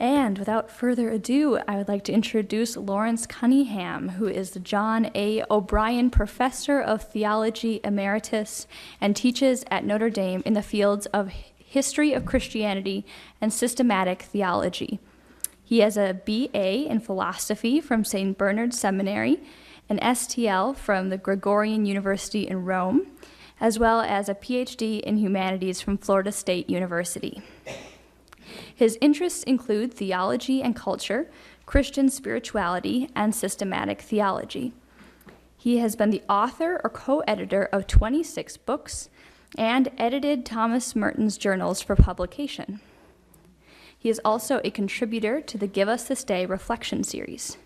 And without further ado, I would like to introduce Lawrence Cunningham, who is the John A. O'Brien Professor of Theology Emeritus and teaches at Notre Dame in the fields of History of Christianity and Systematic Theology. He has a B.A. in Philosophy from St. Bernard Seminary, an STL from the Gregorian University in Rome, as well as a Ph.D. in Humanities from Florida State University. His interests include theology and culture, Christian spirituality, and systematic theology. He has been the author or co-editor of 26 books and edited Thomas Merton's journals for publication. He is also a contributor to the Give Us This Day Reflection Series.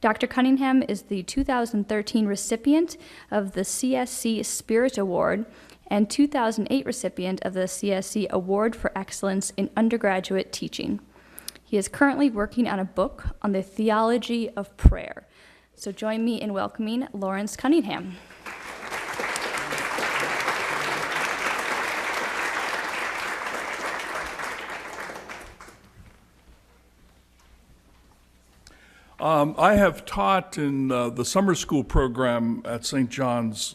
Dr. Cunningham is the 2013 recipient of the CSC Spirit Award and 2008 recipient of the CSC Award for Excellence in Undergraduate Teaching. He is currently working on a book on the theology of prayer. So join me in welcoming Lawrence Cunningham. I have taught in the summer school program at St. John's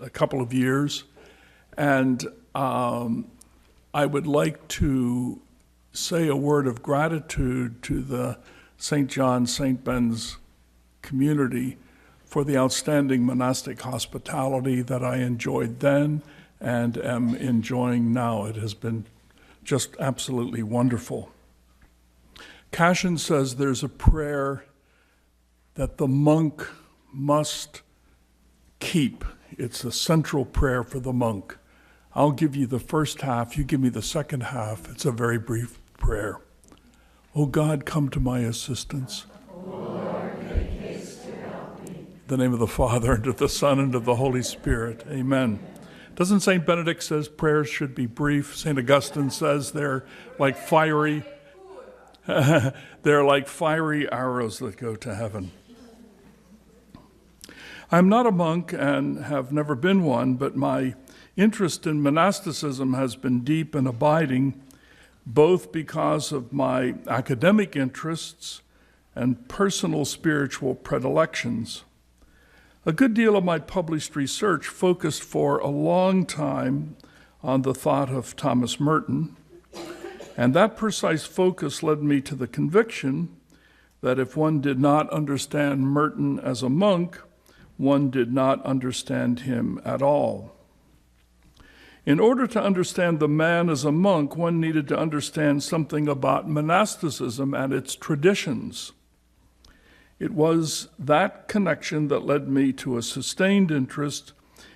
a couple of years, and I would like to say a word of gratitude to the St. John, St. Ben's community for the outstanding monastic hospitality that I enjoyed then and am enjoying now. It has been just absolutely wonderful. Cashin says there's a prayer that the monk must keep. It's a central prayer for the monk. I'll give you the first half, you give me the second half. It's a very brief prayer. O God, come to my assistance. O Lord, make haste to help me. In the name of the Father, and of the Son, and of the Holy Spirit. Amen. Doesn't St. Benedict says prayers should be brief? St. Augustine says they're like fiery arrows that go to heaven. I'm not a monk and have never been one, but my interest in monasticism has been deep and abiding, both because of my academic interests and personal spiritual predilections. A good deal of my published research focused for a long time on the thought of Thomas Merton, and that precise focus led me to the conviction that if one did not understand Merton as a monk, one did not understand him at all. In order to understand the man as a monk, one needed to understand something about monasticism and its traditions. It was that connection that led me to a sustained interest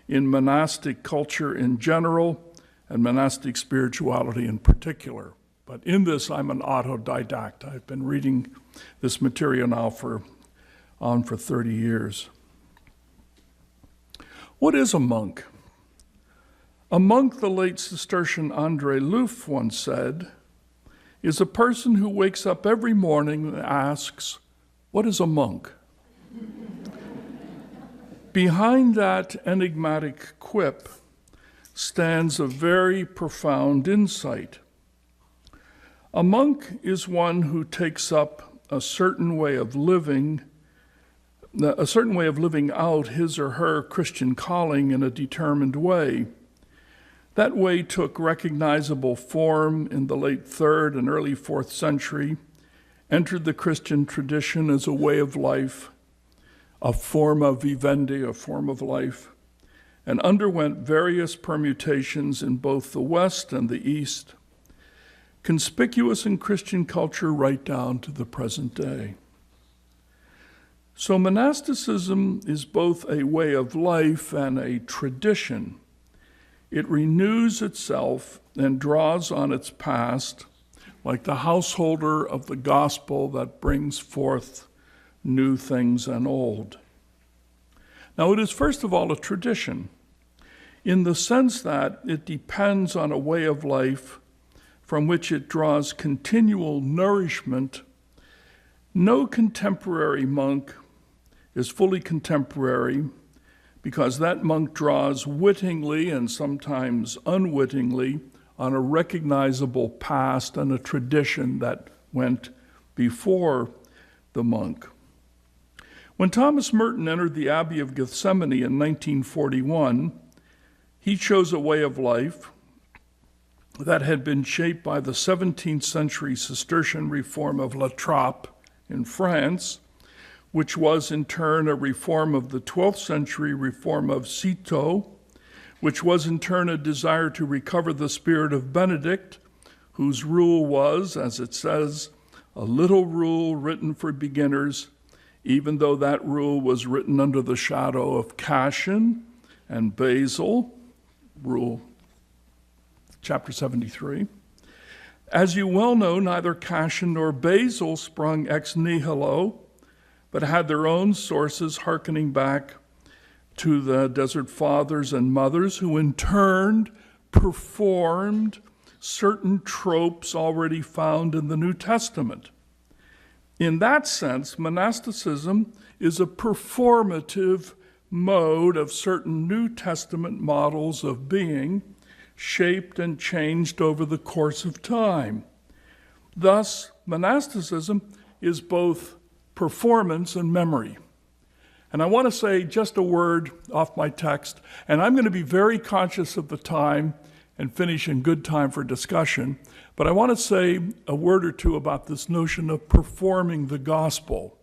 in monastic culture in general and monastic spirituality in particular. But in this, I'm an autodidact. I've been reading this material now for 30 years. What is a monk? A monk, the late Cistercian André Louf once said, is a person who wakes up every morning and asks, what is a monk? Behind that enigmatic quip stands a very profound insight. A monk is one who takes up a certain way of living out his or her Christian calling in a determined way. That way took recognizable form in the late 3rd and early 4th century, entered the Christian tradition as a way of life, a forma vivendi, a form of life, and underwent various permutations in both the West and the East, conspicuous in Christian culture right down to the present day. So monasticism is both a way of life and a tradition. It renews itself and draws on its past, like the householder of the gospel that brings forth new things and old. Now, it is first of all a tradition, in the sense that it depends on a way of life from which it draws continual nourishment. No contemporary monk is fully contemporary because that monk draws wittingly and sometimes unwittingly on a recognizable past and a tradition that went before the monk. When Thomas Merton entered the Abbey of Gethsemane in 1941, he chose a way of life that had been shaped by the 17th century Cistercian reform of La Trappe in France, which was in turn a reform of the 12th century reform of Citeaux, which was in turn a desire to recover the spirit of Benedict, whose rule was, as it says, a little rule written for beginners, even though that rule was written under the shadow of Cassian and Basil, rule chapter 73. As you well know, neither Cassian nor Basil sprung ex nihilo, but had their own sources hearkening back to the Desert Fathers and Mothers, who in turn performed certain tropes already found in the New Testament. In that sense, monasticism is a performative mode of certain New Testament models of being, shaped and changed over the course of time. Thus, monasticism is both performance and memory. And I want to say just a word off my text, and I'm going to be very conscious of the time and finish in good time for discussion, but I want to say a word or two about this notion of performing the gospel.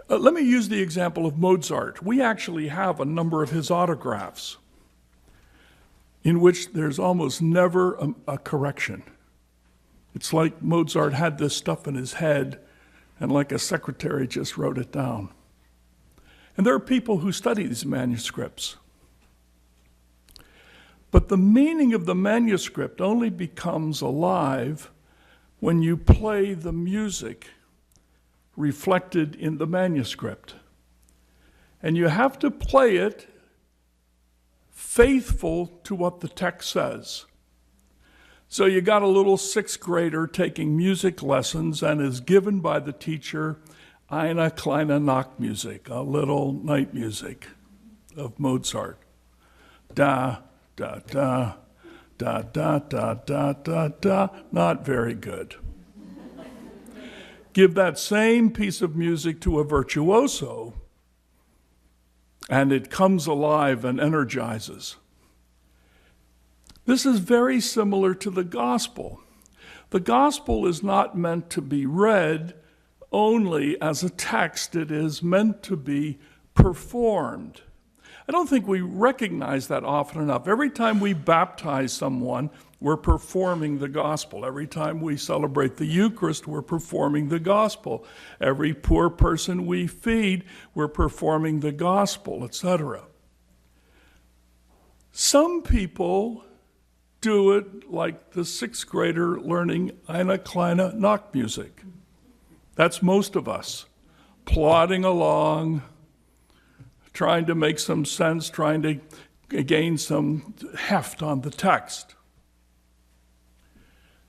Let me use the example of Mozart. We actually have a number of his autographs in which there's almost never a correction. It's like Mozart had this stuff in his head, and like a secretary just wrote it down. And there are people who study these manuscripts. But the meaning of the manuscript only becomes alive when you play the music reflected in the manuscript. And you have to play it faithful to what the text says. So you got a little sixth grader taking music lessons and is given by the teacher eine kleine Nachtmusik, a little night music of Mozart. Da, da, da, da, da, da, da, da, da. Not very good. Give that same piece of music to a virtuoso, and it comes alive and energizes. This is very similar to the gospel. The gospel is not meant to be read only as a text. It is meant to be performed. I don't think we recognize that often enough. Every time we baptize someone, we're performing the gospel. Every time we celebrate the Eucharist, we're performing the gospel. Every poor person we feed, we're performing the gospel, etc. Some people do it like the sixth grader learning eine kleine Nachtmusik. That's most of us, plodding along, trying to make some sense, trying to gain some heft on the text.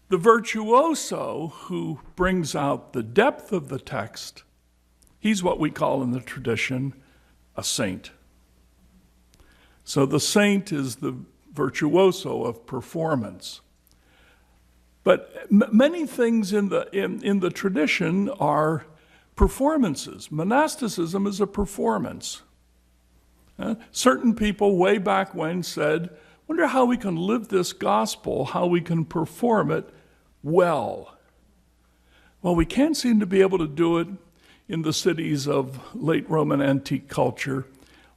The virtuoso who brings out the depth of the text, he's what we call in the tradition a saint. So the saint is the virtuoso of performance. But many things in the tradition are performances. Monasticism is a performance. Certain people way back when said, wonder how we can live this gospel, how we can perform it well. Well, we can't seem to be able to do it in the cities of late Roman antique culture.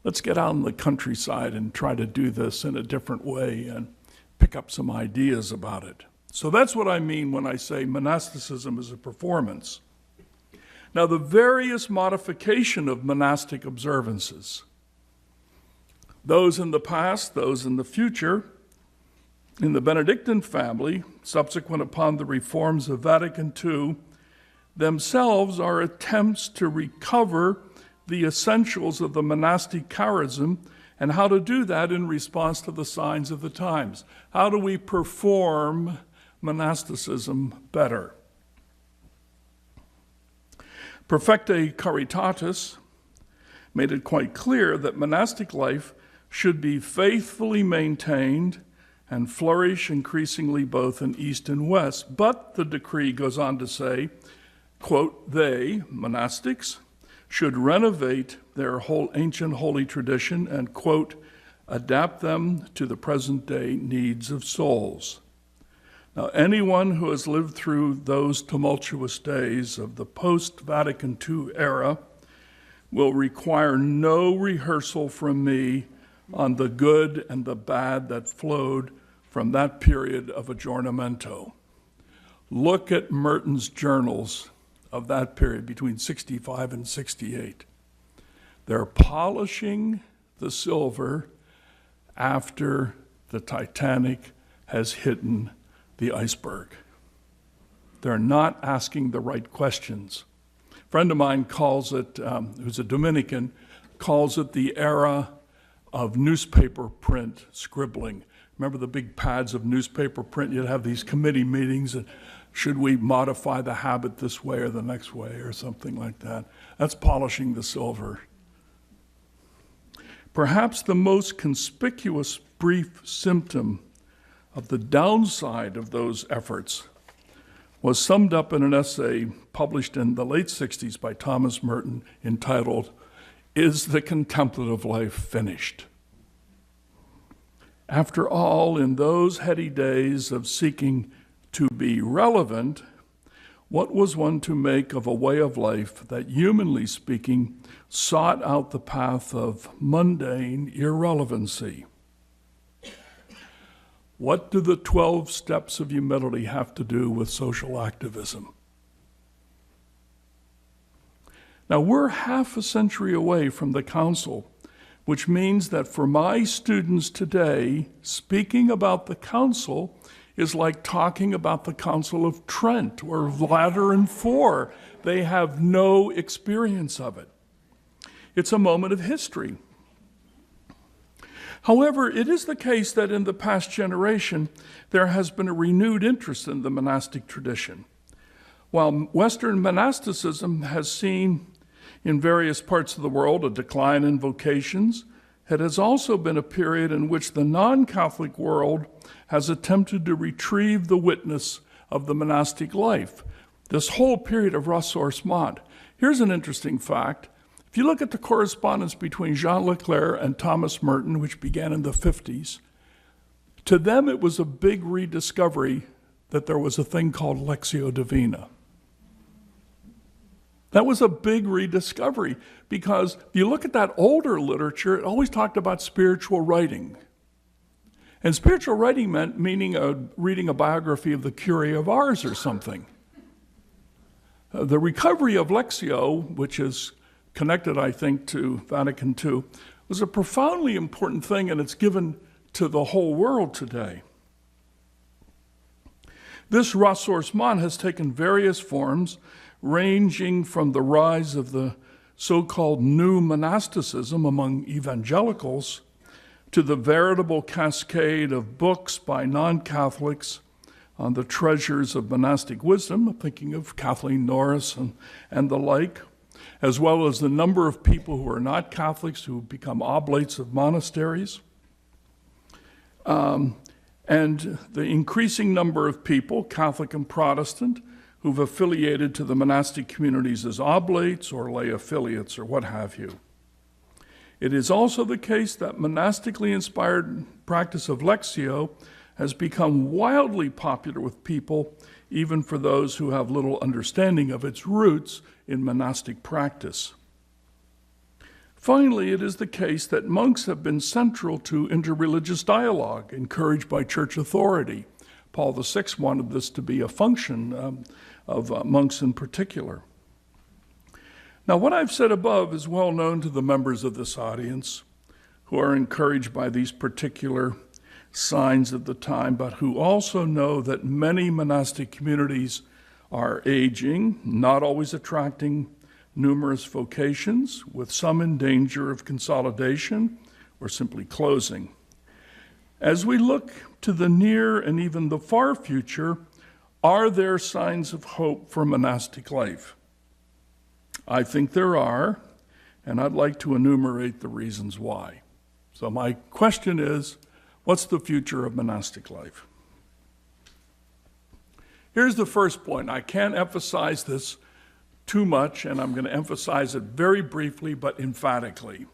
Let's get out in the countryside and try to do this in a different way and pick up some ideas about it. So that's what I mean when I say monasticism is a performance. Now, the various modification of monastic observances, those in the past, those in the future, in the Benedictine family, subsequent upon the reforms of Vatican II, themselves are attempts to recover the essentials of the monastic charism and how to do that in response to the signs of the times. How do we perform monasticism better? Perfecte Caritatis made it quite clear that monastic life should be faithfully maintained and flourish increasingly both in East and West. But the decree goes on to say, quote, they, monastics, should renovate their whole ancient holy tradition and, quote, adapt them to the present-day needs of souls. Now, anyone who has lived through those tumultuous days of the post-Vatican II era will require no rehearsal from me on the good and the bad that flowed from that period of aggiornamento. Look at Merton's journals of that period between 65 and 68. They're polishing the silver after the Titanic has hidden the iceberg. They're not asking the right questions. A friend of mine calls it, who's a Dominican, calls it the era of newspaper print scribbling. Remember the big pads of newspaper print? You'd have these committee meetings, and should we modify the habit this way or the next way or something like that? That's polishing the silver. Perhaps the most conspicuous brief symptom of the downside of those efforts was summed up in an essay published in the late 60s by Thomas Merton entitled, Is the Contemplative Life Finished? After all, in those heady days of seeking to be relevant, what was one to make of a way of life that, humanly speaking, sought out the path of mundane irrelevancy? What do the 12 steps of humility have to do with social activism? Now, we're half a century away from the council, which means that for my students today, speaking about the council is like talking about the Council of Trent or Lateran IV. They have no experience of it. It's a moment of history. However, it is the case that in the past generation, there has been a renewed interest in the monastic tradition. While Western monasticism has seen in various parts of the world a decline in vocations, it has also been a period in which the non-Catholic world has attempted to retrieve the witness of the monastic life. This whole period of ressourcement. Here's an interesting fact. If you look at the correspondence between Jean Leclerc and Thomas Merton, which began in the 50s, to them it was a big rediscovery that there was a thing called Lectio Divina. That was a big rediscovery because if you look at that older literature, it always talked about spiritual writing. And spiritual writing meant reading a biography of the Curé of Ars or something. The recovery of Lectio, which is connected, I think, to Vatican II, was a profoundly important thing, and it's given to the whole world today. This ressourcement has taken various forms, ranging from the rise of the so-called new monasticism among evangelicals to the veritable cascade of books by non-Catholics on the treasures of monastic wisdom, thinking of Kathleen Norris and the like, as well as the number of people who are not Catholics who become oblates of monasteries, and the increasing number of people, Catholic and Protestant, who've affiliated to the monastic communities as oblates or lay affiliates or what have you. It is also the case that monastically inspired practice of Lectio has become wildly popular with people, even for those who have little understanding of its roots in monastic practice. Finally, it is the case that monks have been central to interreligious dialogue, encouraged by church authority. Paul VI wanted this to be a function of monks in particular. Now, what I've said above is well known to the members of this audience who are encouraged by these particular signs of the time, but who also know that many monastic communities are aging, not always attracting numerous vocations, with some in danger of consolidation or simply closing. As we look to the near and even the far future, are there signs of hope for monastic life? I think there are, and I'd like to enumerate the reasons why. So my question is, What's the future of monastic life? Here's the first point. I can't emphasize this too much, and I'm going to emphasize it very briefly but emphatically.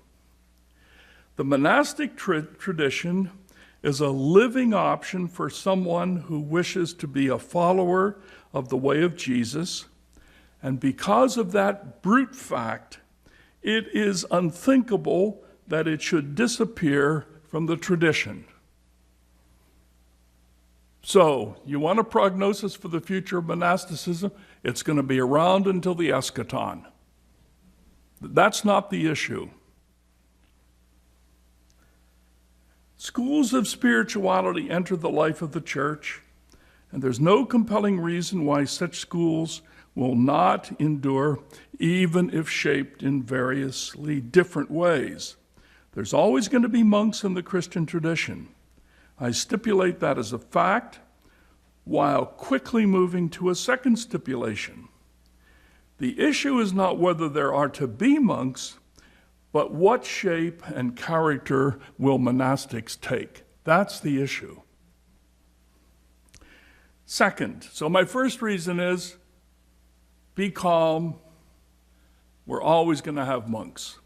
The monastic tradition is a living option for someone who wishes to be a follower of the way of Jesus, and because of that brute fact, it is unthinkable that it should disappear from the tradition. So, you want a prognosis for the future of monasticism? It's going to be around until the eschaton. That's not the issue. Schools of spirituality enter the life of the church, and there's no compelling reason why such schools will not endure, even if shaped in variously different ways. There's always going to be monks in the Christian tradition. I stipulate that as a fact, while quickly moving to a second stipulation. The issue is not whether there are to be monks, but what shape and character will monastics take? That's the issue. Second, so my first reason is, be calm. We're always going to have monks.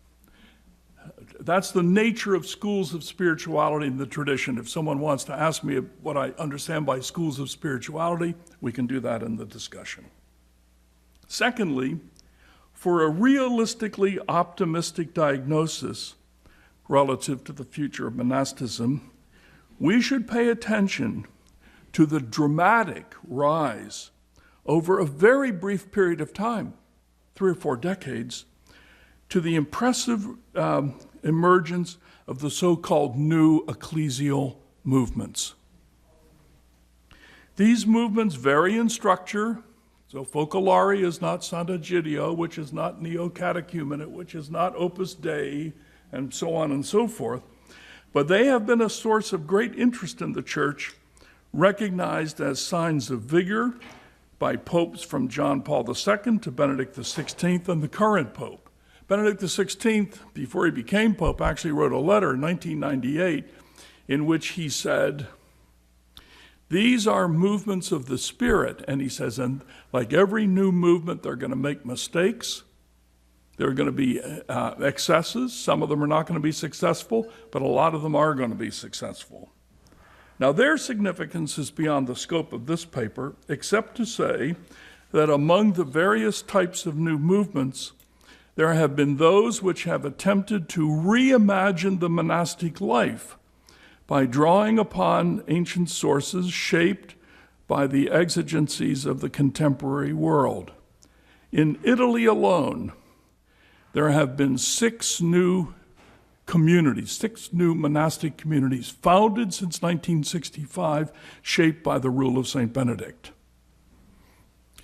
That's the nature of schools of spirituality in the tradition. If someone wants to ask me what I understand by schools of spirituality, we can do that in the discussion. Secondly, for a realistically optimistic diagnosis relative to the future of monasticism, we should pay attention to the dramatic rise over a very brief period of time, 3 or 4 decades, to the impressive emergence of the so-called new ecclesial movements. These movements vary in structure. So Focolare is not Sant'Egidio, which is not Neo-Catechumenate, which is not Opus Dei, and so on and so forth. But they have been a source of great interest in the church, recognized as signs of vigor by popes from John Paul II to Benedict XVI and the current pope. Benedict XVI, before he became pope, actually wrote a letter in 1998 in which he said, these are movements of the Spirit. And he says, and like every new movement, they're going to make mistakes. There are going to be excesses. Some of them are not going to be successful, but a lot of them are going to be successful. Now, their significance is beyond the scope of this paper, except to say that among the various types of new movements, there have been those which have attempted to reimagine the monastic life by drawing upon ancient sources shaped by the exigencies of the contemporary world. In Italy alone, there have been 6 new communities, 6 new monastic communities founded since 1965, shaped by the rule of St. Benedict.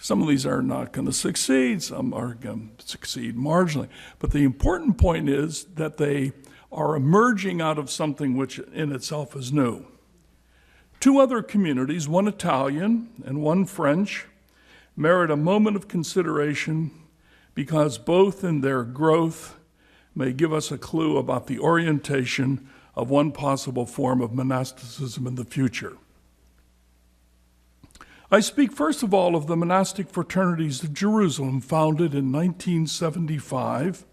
Some of these are not going to succeed, some are going to succeed marginally. But the important point is that they are emerging out of something which in itself is new. 2 other communities, one Italian and one French, merit a moment of consideration because both in their growth may give us a clue about the orientation of one possible form of monasticism in the future. I speak first of all of the monastic fraternities of Jerusalem, founded in 1975.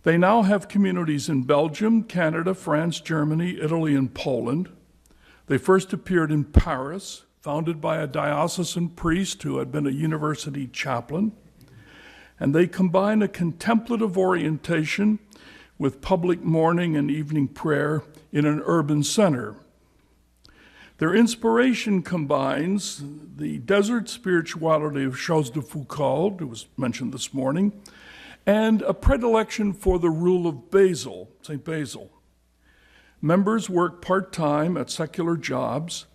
They now have communities in Belgium, Canada, France, Germany, Italy, and Poland. They first appeared in Paris, founded by a diocesan priest who had been a university chaplain. And they combine a contemplative orientation with public morning and evening prayer in an urban center. Their inspiration combines the desert spirituality of Charles de Foucauld, who was mentioned this morning, and a predilection for the rule of Basil, St. Basil. Members work part-time at secular jobs,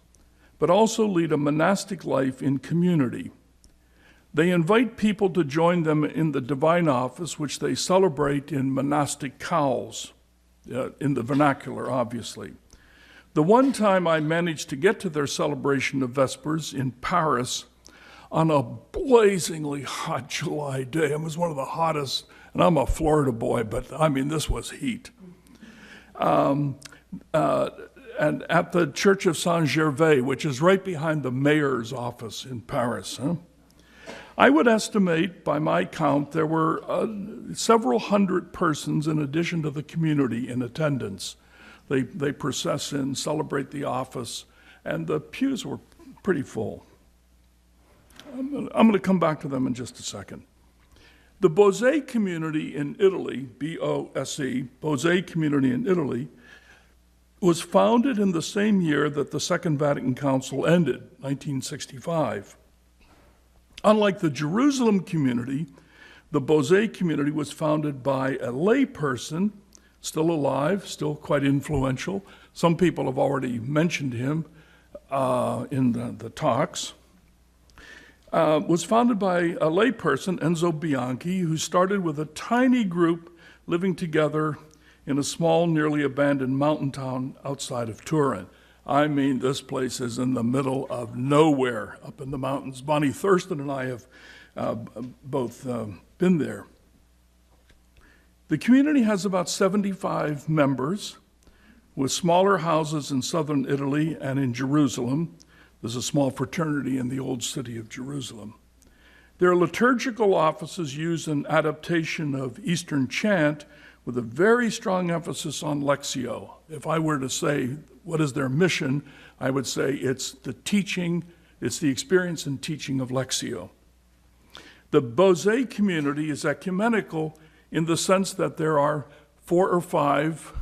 but also lead a monastic life in community. They invite people to join them in the divine office, which they celebrate in monastic cowls, in the vernacular, obviously. The one time I managed to get to their celebration of Vespers in Paris on a blazingly hot July day. It was one of the hottest, and I'm a Florida boy, but I mean, this was heat. and at the Church of Saint-Gervais, which is right behind the mayor's office in Paris. I would estimate, by my count, there were several hundred persons in addition to the community in attendance. They process in, celebrate the office, and the pews were pretty full. I'm going to come back to them in just a second. The Bose community in Italy, B-O-S-E, Bose community in Italy, was founded in the same year that the Second Vatican Council ended, 1965. Unlike the Jerusalem community, the Bose community was founded by a lay person, still alive, still quite influential. Some people have already mentioned him in the talks. Was founded by a lay person, Enzo Bianchi, who started with a tiny group living together in a small, nearly abandoned mountain town outside of Turin. I mean, this place is in the middle of nowhere, up in the mountains. Bonnie Thurston and I have both been there. The community has about 75 members, with smaller houses in southern Italy and in Jerusalem. There's a small fraternity in the old city of Jerusalem. Their liturgical offices use an adaptation of Eastern chant with a very strong emphasis on Lectio. If I were to say, what is their mission, I would say it's the teaching, it's the experience and teaching of Lectio. The Bose community is ecumenical in the sense that there are 4 or 5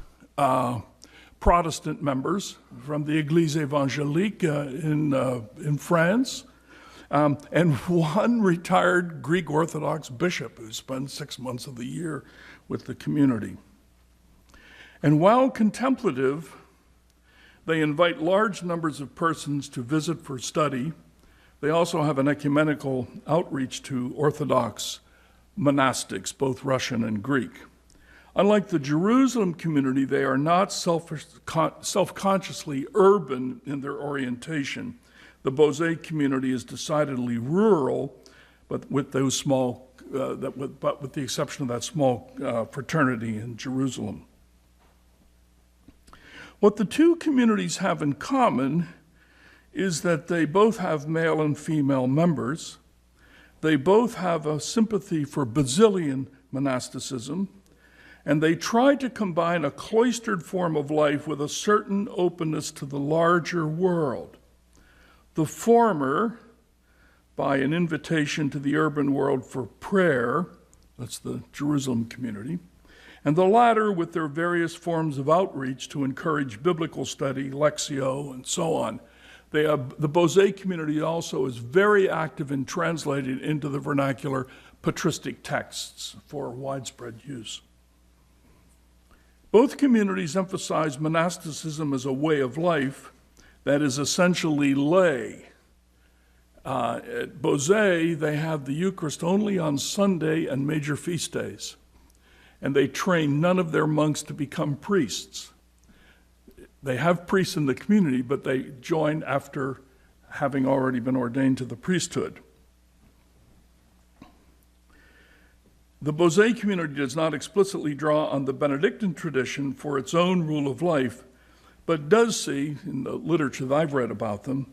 Protestant members from the Église évangélique in France, and 1 retired Greek Orthodox bishop who spends 6 months of the year with the community. And while contemplative, they invite large numbers of persons to visit for study. They also have an ecumenical outreach to Orthodox monastics, both Russian and Greek. Unlike the Jerusalem community, they are not self-consciously urban in their orientation. The Bose community is decidedly rural, but with those small, but with the exception of that small fraternity in Jerusalem. What the two communities have in common is that they both have male and female members. They both have a sympathy for Basilian monasticism, and they try to combine a cloistered form of life with a certain openness to the larger world. The former, by an invitation to the urban world for prayer, that's the Jerusalem community, and the latter with their various forms of outreach to encourage biblical study, Lectio, and so on. The Bose community also is very active in translating into the vernacular patristic texts for widespread use. Both communities emphasize monasticism as a way of life that is essentially lay. At Bose, they have the Eucharist only on Sunday and major feast days, and they train none of their monks to become priests. They have priests in the community, but they join after having already been ordained to the priesthood. The Bose community does not explicitly draw on the Benedictine tradition for its own rule of life, but does see, in the literature that I've read about them,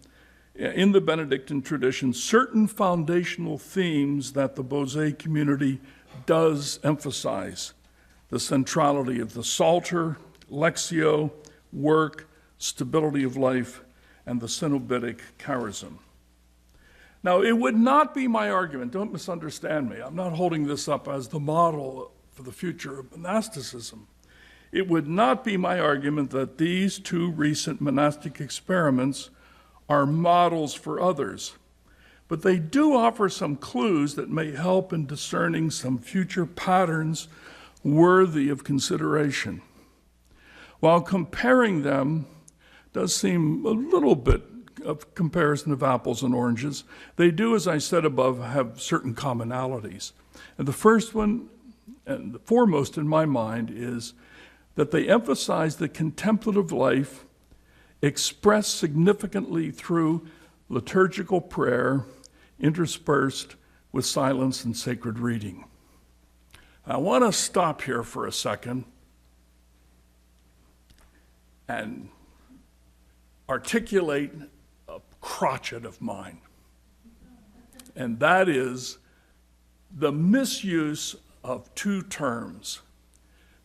in the Benedictine tradition, certain foundational themes that the Bose community does emphasize: the centrality of the Psalter, Lectio, work, stability of life, and the Cenobitic charism. Now, it would not be my argument, don't misunderstand me, I'm not holding this up as the model for the future of monasticism. It would not be my argument that these two recent monastic experiments are models for others, but they do offer some clues that may help in discerning some future patterns worthy of consideration. While comparing them does seem a little bit of comparison of apples and oranges, they do, as I said above, have certain commonalities. And the first one, and the foremost in my mind, is that they emphasize the contemplative life expressed significantly through liturgical prayer interspersed with silence and sacred reading. I want to stop here for a second and articulate a crotchet of mine. And that is the misuse of two terms,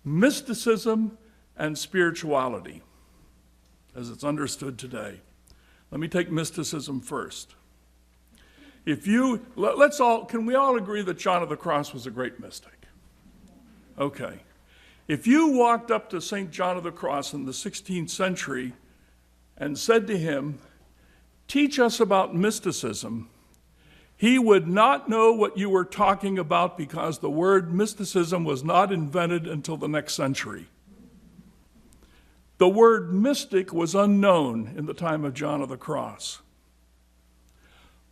mysticism and spirituality, as it's understood today. Let me take mysticism first. Can we all agree that John of the Cross was a great mystic? Okay. If you walked up to St. John of the Cross in the 16th century and said to him, "Teach us about mysticism," he would not know what you were talking about because the word mysticism was not invented until the next century. The word mystic was unknown in the time of John of the Cross.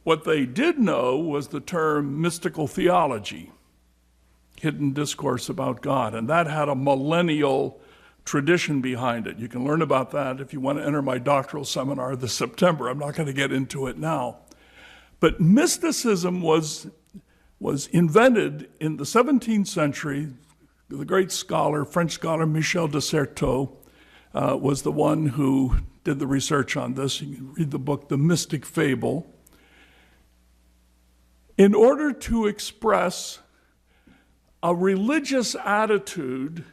What they did know was the term mystical theology, hidden discourse about God, and that had a millennial tradition behind it. You can learn about that if you want to enter my doctoral seminar this September. I'm not going to get into it now. But mysticism was invented in the 17th century. The great scholar, French scholar Michel de Certeau, was the one who did the research on this. You can read the book, The Mystic Fable. In order to express a religious attitude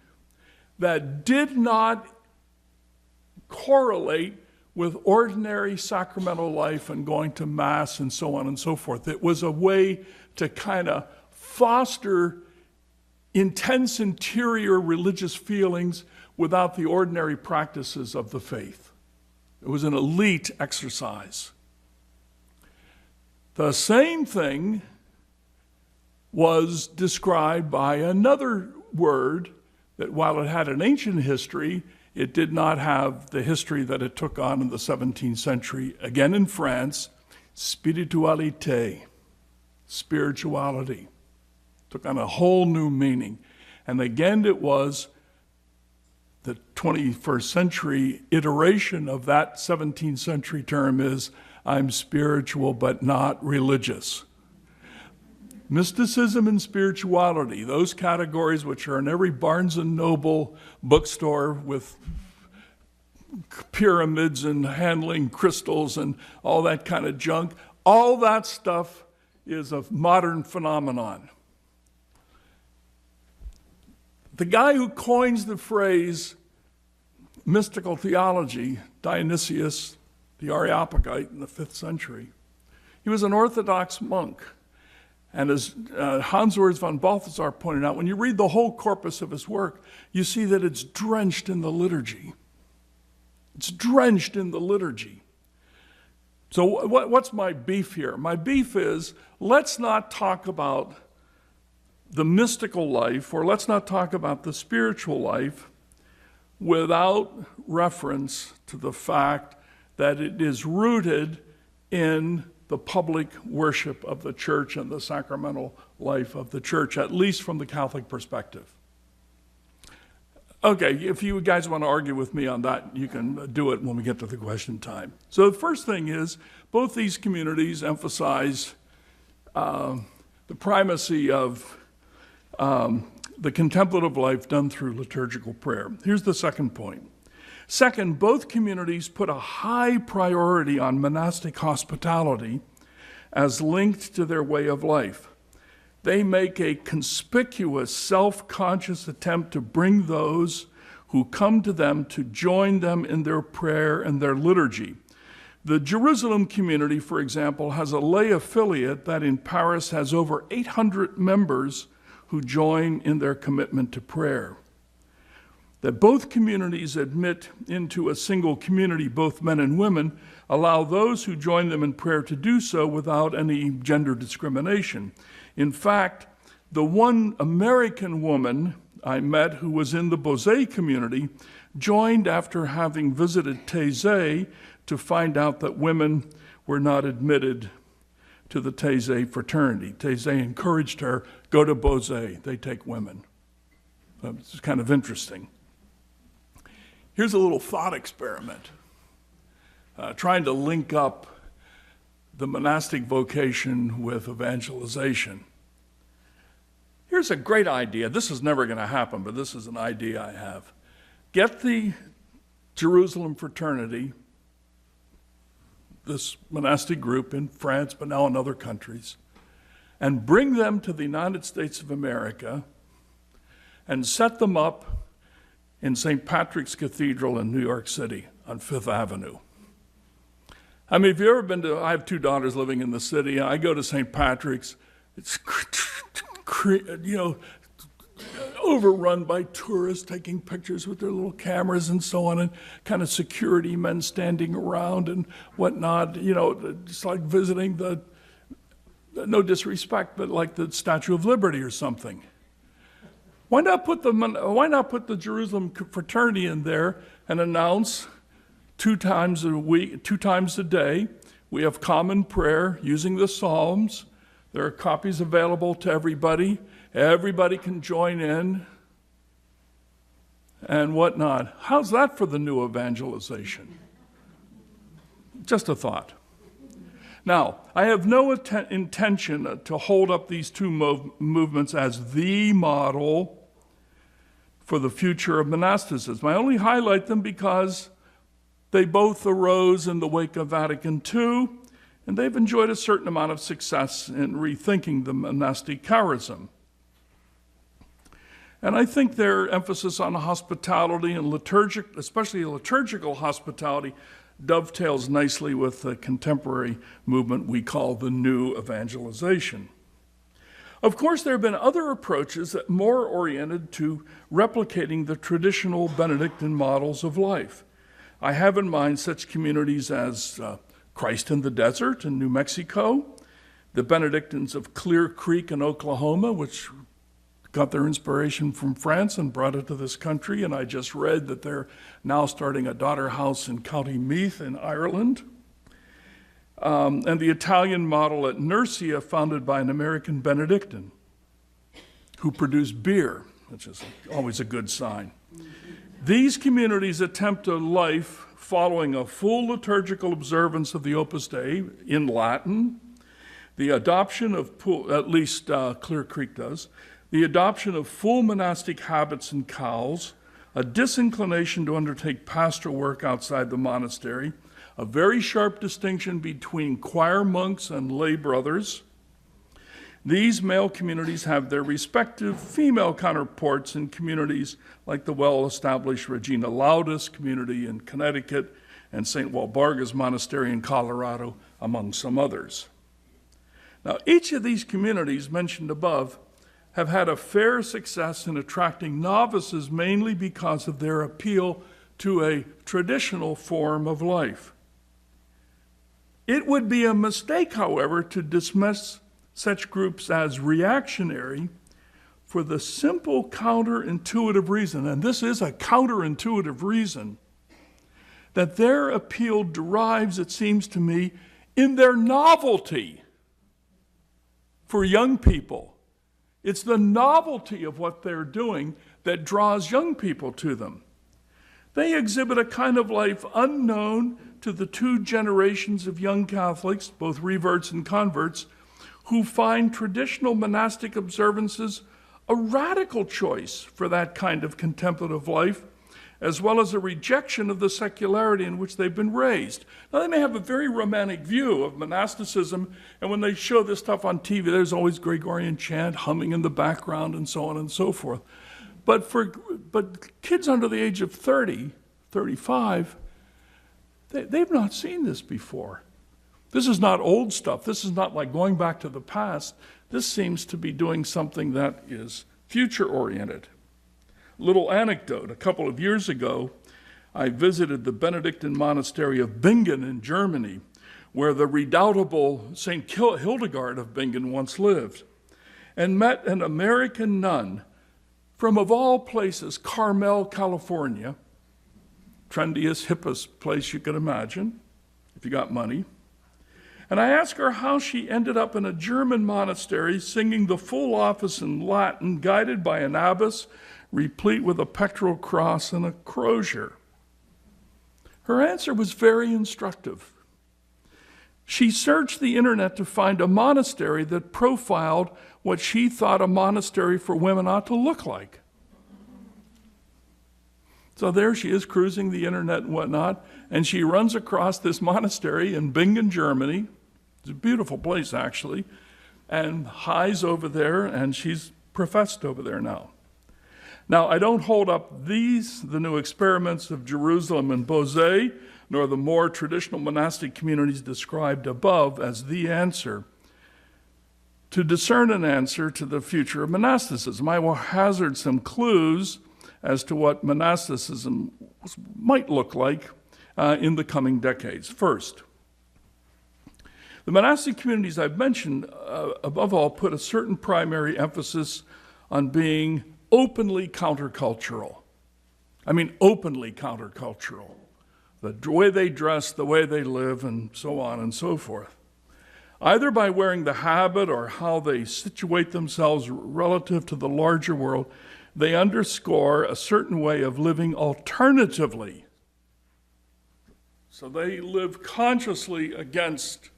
that did not correlate with ordinary sacramental life and going to Mass and so on and so forth. It was a way to kind of foster intense interior religious feelings without the ordinary practices of the faith. It was an elite exercise. The same thing was described by another word that, while it had an ancient history, it did not have the history that it took on in the 17th century. Again in France, spiritualité, spirituality, took on a whole new meaning. And again, it was the 21st century iteration of that 17th century term is, I'm spiritual but not religious. Mysticism and spirituality, those categories which are in every Barnes & Noble bookstore with pyramids and handling crystals and all that kind of junk, all that stuff is a modern phenomenon. The guy who coins the phrase mystical theology, Dionysius the Areopagite in the 5th century, he was an Orthodox monk. And as Hans Urs von Balthasar pointed out, when you read the whole corpus of his work, you see that it's drenched in the liturgy. It's drenched in the liturgy. So what's my beef here? My beef is, let's not talk about the mystical life, or let's not talk about the spiritual life without reference to the fact that it is rooted in the public worship of the church and the sacramental life of the church, at least from the Catholic perspective. Okay, if you guys want to argue with me on that, you can do it when we get to the question time. So the first thing is, both these communities emphasize the primacy of the contemplative life done through liturgical prayer. Here's the second point. Second, both communities put a high priority on monastic hospitality as linked to their way of life. They make a conspicuous, self-conscious attempt to bring those who come to them to join them in their prayer and their liturgy. The Jerusalem community, for example, has a lay affiliate that in Paris has over 800 members who join in their commitment to prayer. That both communities admit into a single community, both men and women, allow those who join them in prayer to do so without any gender discrimination. In fact, the one American woman I met who was in the Beauvais community joined after having visited Taizé to find out that women were not admitted to the Taizé fraternity. Taizé encouraged her, go to Beauvais, they take women. It's kind of interesting. Here's a little thought experiment, trying to link up the monastic vocation with evangelization. Here's a great idea. This is never going to happen, but this is an idea I have. Get the Jerusalem fraternity, this monastic group in France, but now in other countries, and bring them to the United States of America and set them up in St. Patrick's Cathedral in New York City on Fifth Avenue. I mean, if you've ever been to, I have two daughters living in the city, I go to St. Patrick's, it's, overrun by tourists taking pictures with their little cameras and so on, and kind of security men standing around and whatnot, just like visiting no disrespect, but like the Statue of Liberty or something. Why not put the Jerusalem fraternity in there and announce 2 times a week, 2 times a day, we have common prayer using the Psalms. There are copies available to everybody. Everybody can join in and whatnot. How's that for the new evangelization? Just a thought. Now, I have no intention to hold up these two movements as the model for the future of monasticism. I only highlight them because they both arose in the wake of Vatican II, and they've enjoyed a certain amount of success in rethinking the monastic charism. And I think their emphasis on hospitality and especially liturgical hospitality, dovetails nicely with the contemporary movement we call the new evangelization. Of course, there have been other approaches that are more oriented to replicating the traditional Benedictine models of life. I have in mind such communities as Christ in the Desert in New Mexico, the Benedictines of Clear Creek in Oklahoma, which got their inspiration from France and brought it to this country, and I just read that they're now starting a daughter house in County Meath in Ireland. And the Italian model at Nursia, founded by an American Benedictine who produced beer, which is always a good sign. These communities attempt a life following a full liturgical observance of the Opus Dei in Latin, the adoption of, at least Clear Creek does, the adoption of full monastic habits and cowls, a disinclination to undertake pastoral work outside the monastery, a very sharp distinction between choir monks and lay brothers. These male communities have their respective female counterparts in communities like the well-established Regina Laudis community in Connecticut and St. Walburga's Monastery in Colorado, among some others. Now, each of these communities mentioned above have had a fair success in attracting novices mainly because of their appeal to a traditional form of life. It would be a mistake, however, to dismiss such groups as reactionary for the simple counterintuitive reason, and this is a counterintuitive reason, that their appeal derives, it seems to me, in their novelty for young people. It's the novelty of what they're doing that draws young people to them. They exhibit a kind of life unknown to the 2 generations of young Catholics, both reverts and converts, who find traditional monastic observances a radical choice for that kind of contemplative life, as well as a rejection of the secularity in which they've been raised. Now, they may have a very romantic view of monasticism, and when they show this stuff on TV, there's always Gregorian chant humming in the background and so on and so forth. But kids under the age of 30, 35, they've not seen this before. This is not old stuff. This is not like going back to the past. This seems to be doing something that is future-oriented. Little anecdote, a couple of years ago, I visited the Benedictine monastery of Bingen in Germany, where the redoubtable St. Hildegard of Bingen once lived, and met an American nun from, of all places, Carmel, California, trendiest, hippest place you could imagine, if you got money. And I asked her how she ended up in a German monastery singing the full office in Latin, guided by an abbess, replete with a pectoral cross and a crozier. Her answer was very instructive. She searched the internet to find a monastery that profiled what she thought a monastery for women ought to look like. So there she is cruising the internet and whatnot, and she runs across this monastery in Bingen, Germany. It's a beautiful place, actually, and hies over there, and she's professed over there now. Now, I don't hold up the new experiments of Jerusalem and Beauvais, nor the more traditional monastic communities described above as the answer to discern an answer to the future of monasticism. I will hazard some clues as to what monasticism might look like in the coming decades. First, the monastic communities I've mentioned, above all, put a certain primary emphasis on being openly countercultural. I mean, openly countercultural. The way they dress, the way they live, and so on and so forth. Either by wearing the habit or how they situate themselves relative to the larger world, they underscore a certain way of living alternatively. So they live consciously against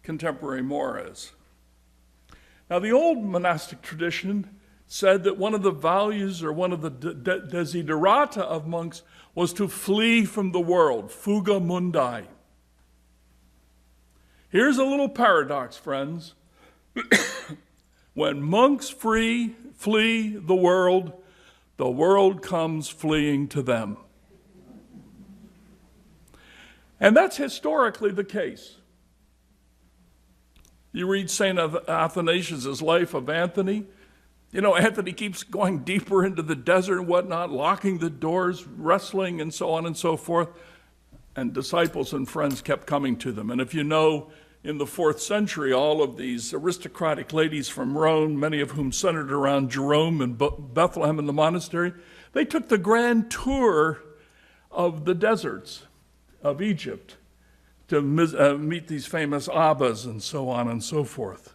contemporary mores. Now, the old monastic tradition said that one of the values or one of the desiderata of monks was to flee from the world, fuga mundi. Here's a little paradox, friends. When monks flee the world comes fleeing to them. And that's historically the case. You read St. Athanasius' life of Anthony. You know, Anthony keeps going deeper into the desert and whatnot, locking the doors, wrestling, and so on and so forth. And disciples and friends kept coming to them. And if you know, in the 4th century, all of these aristocratic ladies from Rome, many of whom centered around Jerome and Bethlehem and the monastery, they took the grand tour of the deserts of Egypt to meet these famous abbas and so on and so forth.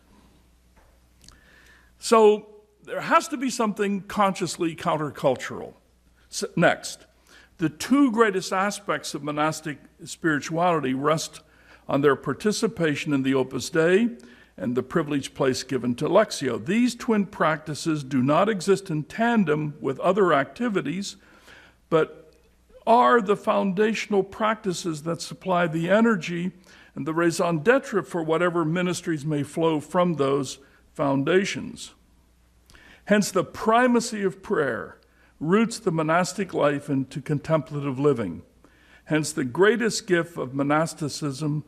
So there has to be something consciously countercultural. Next, the two greatest aspects of monastic spirituality rest on their participation in the Opus Dei and the privileged place given to Lectio. These twin practices do not exist in tandem with other activities, but are the foundational practices that supply the energy and the raison d'etre for whatever ministries may flow from those foundations. Hence, the primacy of prayer roots the monastic life into contemplative living. Hence, the greatest gift of monasticism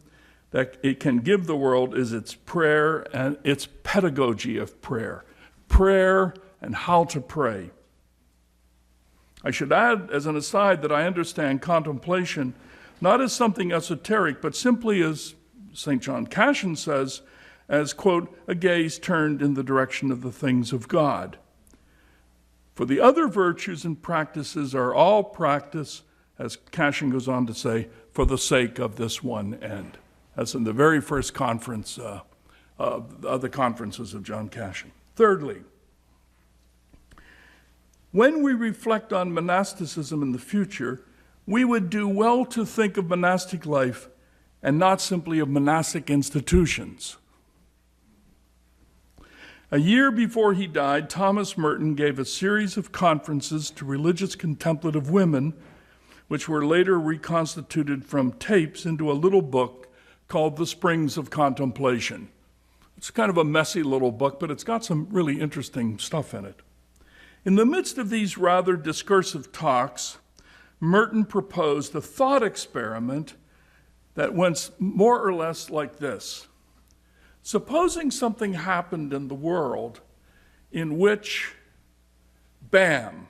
that it can give the world is its prayer and its pedagogy of prayer. Prayer and how to pray. I should add, as an aside, that I understand contemplation not as something esoteric, but simply, as St. John Cassian says, as, quote, a gaze turned in the direction of the things of God. For the other virtues and practices are all practice, as Cassian goes on to say, for the sake of this one end. That's in the very first conference of the conferences of John Cassian. Thirdly, when we reflect on monasticism in the future, we would do well to think of monastic life and not simply of monastic institutions. A year before he died, Thomas Merton gave a series of conferences to religious contemplative women, which were later reconstituted from tapes into a little book called The Springs of Contemplation. It's kind of a messy little book, but it's got some really interesting stuff in it. In the midst of these rather discursive talks, Merton proposed a thought experiment that went more or less like this. Supposing something happened in the world in which, bam,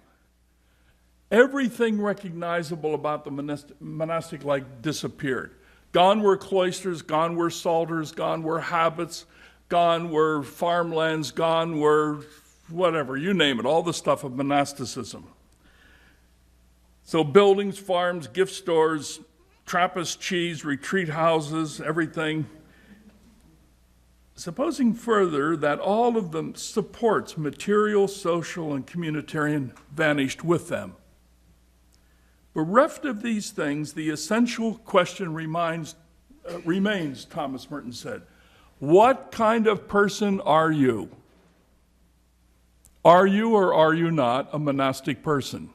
everything recognizable about the monastic life disappeared. Gone were cloisters, gone were psalters, gone were habits, gone were farmlands, gone were whatever, you name it, all the stuff of monasticism. So buildings, farms, gift stores, Trappist cheese, retreat houses, everything. Supposing further that all of the supports, material, social, and communitarian, vanished with them. Bereft of these things, the essential question remains, Thomas Merton said. What kind of person are you? Are you or are you not a monastic person?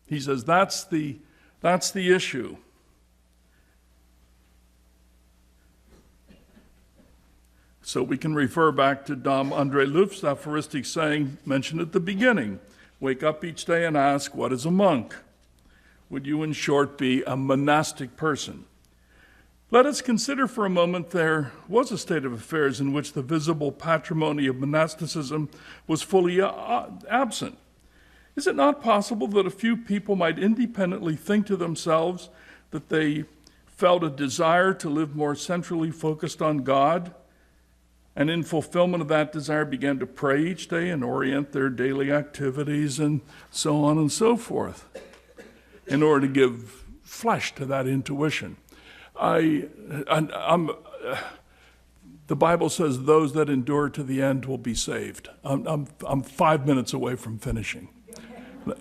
He says that's the issue. So we can refer back to Dom Andre Luft's aphoristic saying, mentioned at the beginning, wake up each day and ask, what is a monk? Would you, in short, be a monastic person? Let us consider for a moment there was a state of affairs in which the visible patrimony of monasticism was fully absent. Is it not possible that a few people might independently think to themselves that they felt a desire to live more centrally focused on God, and in fulfillment of that desire began to pray each day and orient their daily activities and so on and so forth in order to give flesh to that intuition? The Bible says those that endure to the end will be saved. I'm 5 minutes away from finishing.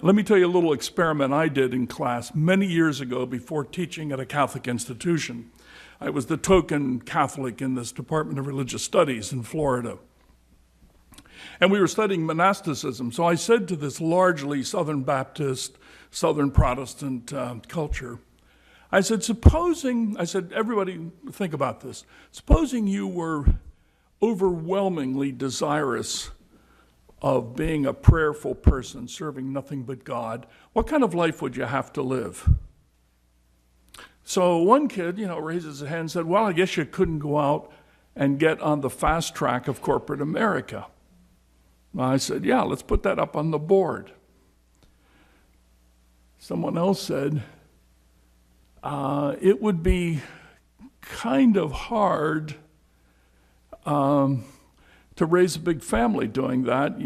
Let me tell you a little experiment I did in class many years ago before teaching at a Catholic institution. I was the token Catholic in this Department of Religious Studies in Florida. And we were studying monasticism. So I said to this largely Southern Baptist, Southern Protestant culture, I said, everybody think about this. Supposing you were overwhelmingly desirous of being a prayerful person, serving nothing but God, what kind of life would you have to live? So one kid, raises his hand and said, well, I guess you couldn't go out and get on the fast track of corporate America. I said, yeah, let's put that up on the board. Someone else said, it would be kind of hard to raise a big family doing that.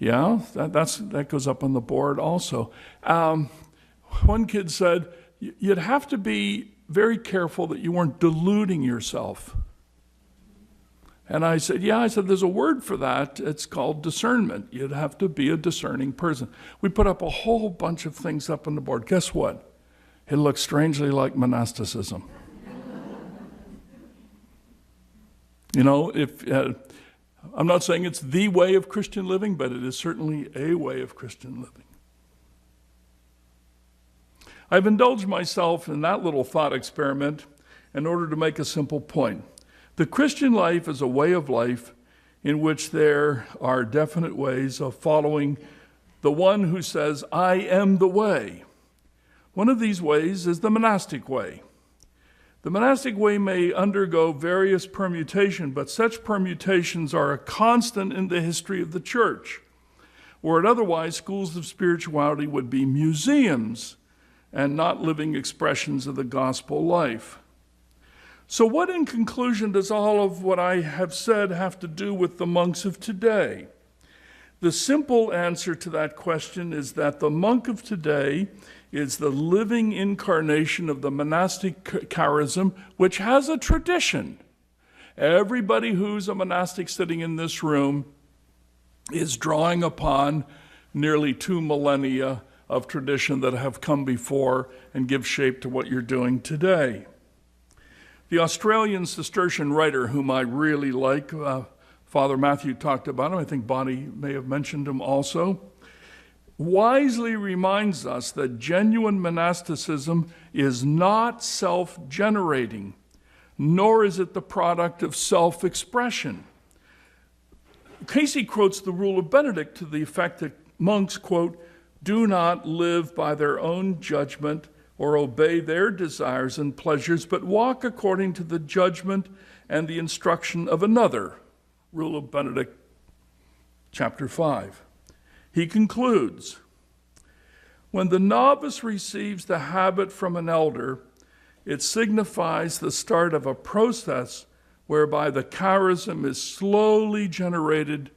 That goes up on the board also. One kid said, you'd have to be very careful that you weren't deluding yourself. And I said, there's a word for that. It's called discernment. You'd have to be a discerning person. We put up a whole bunch of things up on the board. Guess what? It looks strangely like monasticism. I'm not saying it's the way of Christian living, but it is certainly a way of Christian living. I've indulged myself in that little thought experiment in order to make a simple point. The Christian life is a way of life in which there are definite ways of following the one who says, I am the way. One of these ways is the monastic way. The monastic way may undergo various permutation, but such permutations are a constant in the history of the church. Were it otherwise, schools of spirituality would be museums and not living expressions of the gospel life. So what, in conclusion, does all of what I have said have to do with the monks of today? The simple answer to that question is that the monk of today is the living incarnation of the monastic charism, which has a tradition. Everybody who's a monastic sitting in this room is drawing upon nearly 2 millennia of tradition that have come before and give shape to what you're doing today. The Australian Cistercian writer, whom I really like, Father Matthew talked about him, I think Bonnie may have mentioned him also, wisely reminds us that genuine monasticism is not self-generating, nor is it the product of self-expression. Casey quotes the rule of Benedict to the effect that monks, quote, do not live by their own judgment or obey their desires and pleasures, but walk according to the judgment and the instruction of another. Rule of Benedict, chapter 5. He concludes, when the novice receives the habit from an elder, it signifies the start of a process whereby the charism is slowly transmitted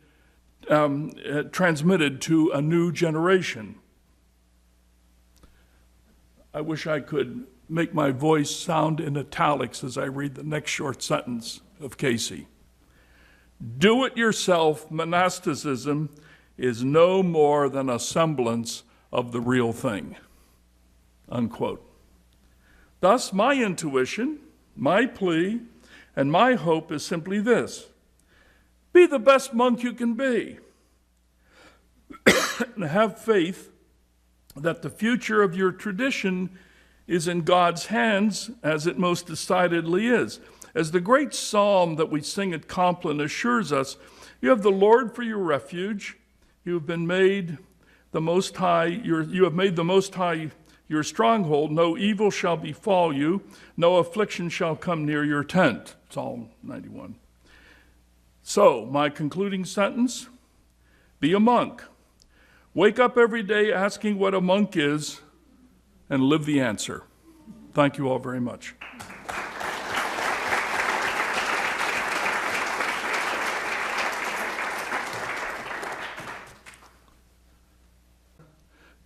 to a new generation. I wish I could make my voice sound in italics as I read the next short sentence of Casey. Do-it-yourself monasticism is no more than a semblance of the real thing, unquote. Thus, my intuition, my plea, and my hope is simply this: be the best monk you can be, and have faith that the future of your tradition is in God's hands, as it most decidedly is. As the great psalm that we sing at Compline assures us, you have the Lord for your refuge. You have made the Most High your stronghold. No evil shall befall you. No affliction shall come near your tent. Psalm 91. So, my concluding sentence, be a monk. Wake up every day asking what a monk is and live the answer. Thank you all very much.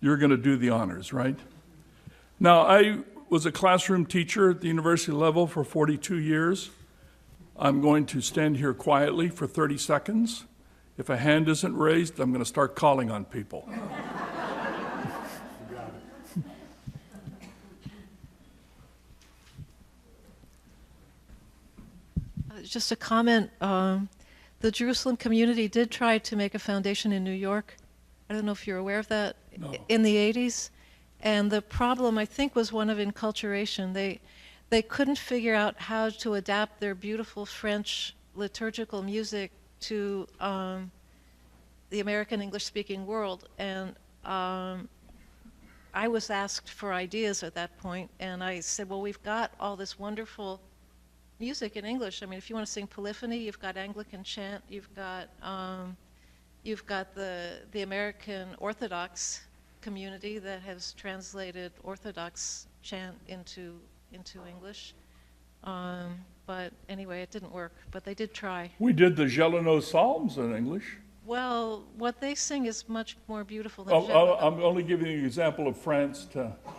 You're going to do the honors, right? Now, I was a classroom teacher at the university level for 42 years. I'm going to stand here quietly for 30 seconds. If a hand isn't raised, I'm going to start calling on people. Just a comment. The Jerusalem community did try to make a foundation in New York. I don't know if you're aware of that. No. In the 80s. And the problem, I think, was one of enculturation. They couldn't figure out how to adapt their beautiful French liturgical music to the American English-speaking world. And I was asked for ideas at that point, and I said, well, we've got all this wonderful music in English. I mean, if you want to sing polyphony, you've got Anglican chant, you've got the American Orthodox community that has translated Orthodox chant into English. But anyway, it didn't work, but they did try. We did the Gelano Psalms in English. Well, what they sing is much more beautiful than I'm only giving you an example of France.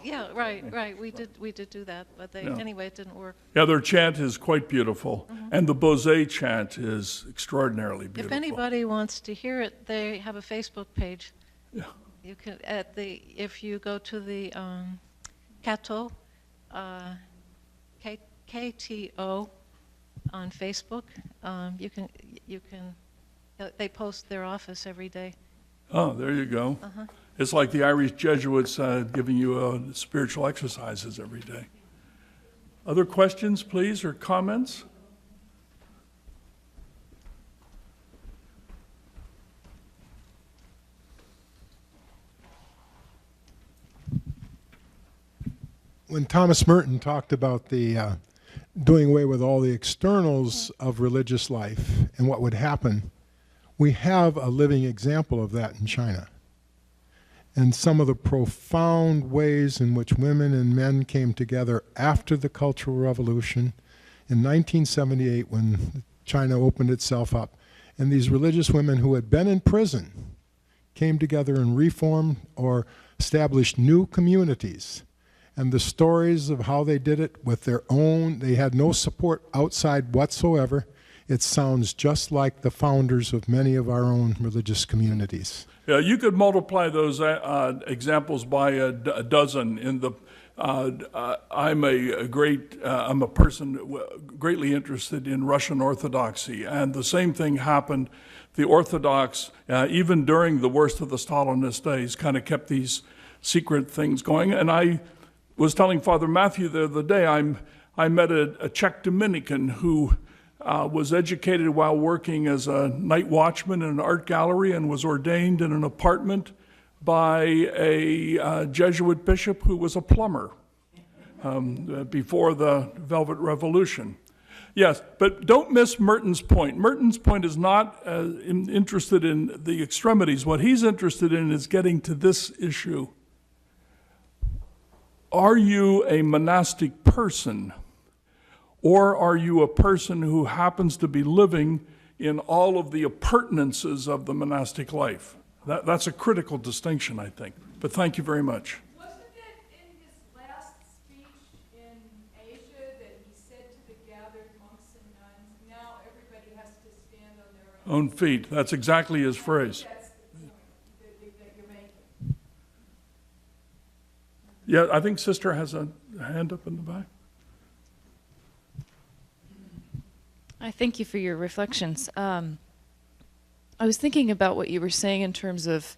Yeah, right. We did do that, but anyway, it didn't work. Yeah, their chant is quite beautiful, and the Bosé chant is extraordinarily beautiful. If anybody wants to hear it, they have a Facebook page. Yeah. You can if you go to the Kato, KTO on Facebook, you can. They post their office every day. Oh, there you go. It's like the Irish Jesuits giving you spiritual exercises every day. Other questions, please, or comments? When Thomas Merton talked about the doing away with all the externals of religious life and what would happen, we have a living example of that in China. And some of the profound ways in which women and men came together after the Cultural Revolution in 1978 when China opened itself up. And these religious women who had been in prison came together and reformed or established new communities. And the stories of how they did it with their own, they had no support outside whatsoever. It sounds just like the founders of many of our own religious communities. Yeah, you could multiply those examples by a dozen. In the, I'm a person greatly interested in Russian Orthodoxy, and the same thing happened. The Orthodox, even during the worst of the Stalinist days, kind of kept these secret things going. And I was telling Father Matthew the other day, I met a Czech Dominican who was educated while working as a night watchman in an art gallery and was ordained in an apartment by a Jesuit bishop who was a plumber before the Velvet Revolution. Yes, but don't miss Merton's point. Merton's point is not interested in the extremities. What he's interested in is getting to this issue. Are you a monastic person? Or are you a person who happens to be living in all of the appurtenances of the monastic life? That's a critical distinction, I think. But thank you very much. Wasn't it in his last speech in Asia that he said to the gathered monks and nuns, now everybody has to stand on their Own feet. That's exactly his phrase. That's the point that you're making. Yeah, I think Sister has a hand up in the back. I thank you for your reflections. I was thinking about what you were saying in terms of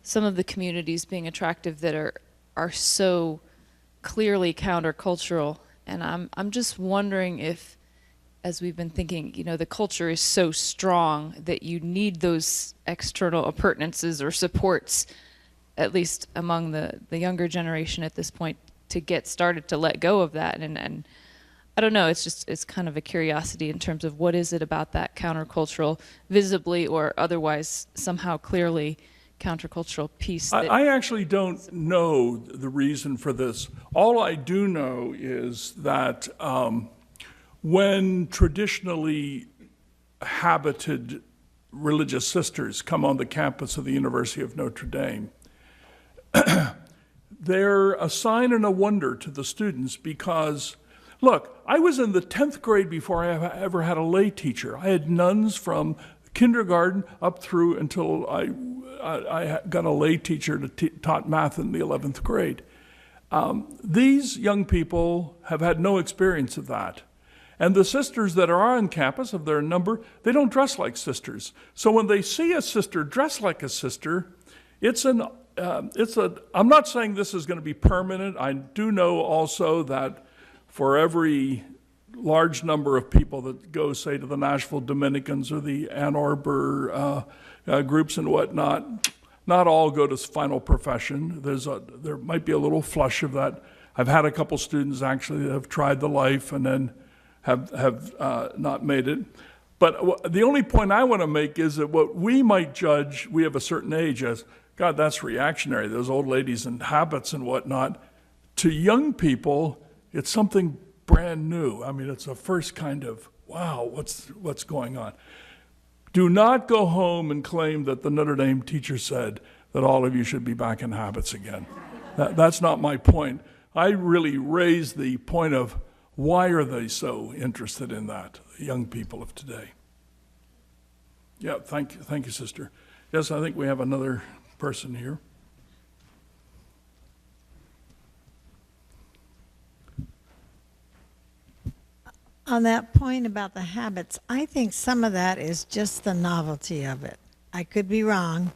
some of the communities being attractive that are so clearly countercultural. And I'm just wondering if, as we've been thinking, you know, the culture is so strong that you need those external appurtenances or supports, at least among the younger generation at this point, to get started to let go of that. And I don't know, it's kind of a curiosity in terms of what is it about that countercultural, visibly or otherwise somehow clearly countercultural piece that I actually don't know the reason for this. All I do know is that when traditionally habited religious sisters come on the campus of the University of Notre Dame, they're a sign and a wonder to the students because, look, I was in the 10th grade before I ever had a lay teacher. I had nuns from kindergarten up through until I got a lay teacher that taught math in the 11th grade. These young people have had no experience of that. And the sisters that are on campus, of their number, they don't dress like sisters. So when they see a sister dress like a sister, I'm not saying this is going to be permanent. I do know also that for every large number of people that go, say, to the Nashville Dominicans or the Ann Arbor groups and whatnot, not all go to final profession. There might be a little flush of that. I've had a couple students actually that have tried the life and then have not made it. But the only point I want to make is that what we might judge, we have a certain age as, God, that's reactionary, those old ladies and habits and whatnot. To young people, it's something brand new. I mean, it's a first kind of, wow, what's going on? Do not go home and claim that the Notre Dame teacher said that all of you should be back in habits again. That's not my point. I really raised the point of why are they so interested in that, the young people of today. Yeah, thank you, sister. Yes, I think we have another person here. On that point about the habits, I think some of that is just the novelty of it. I could be wrong,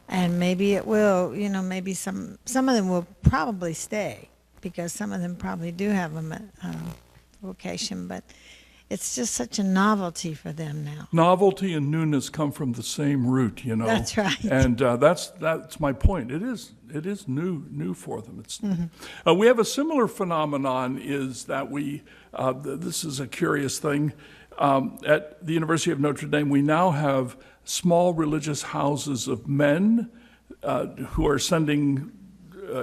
and maybe it will, you know, maybe some of them will probably stay because some of them probably do have a vocation, but it's just such a novelty for them now. Novelty and newness come from the same root, you know. That's right. And that's my point. It is new for them. We have a similar phenomenon is that this is a curious thing. At the University of Notre Dame, we now have small religious houses of men who are sending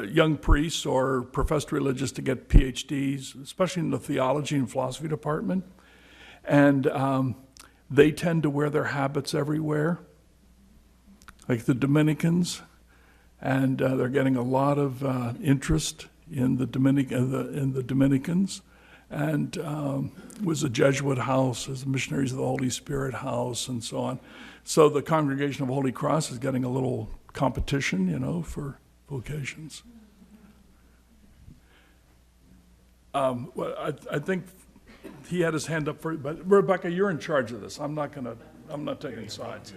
young priests or professed religious to get Ph.D s, especially in the theology and philosophy department. And they tend to wear their habits everywhere, like the Dominicans. And they're getting a lot of interest in the Dominicans. And it was a Jesuit house, as the Missionaries of the Holy Spirit house, and so on. So the Congregation of Holy Cross is getting a little competition, you know, for vocations. I think he had his hand up for, but Rebecca, you're in charge of this. I'm not taking sides.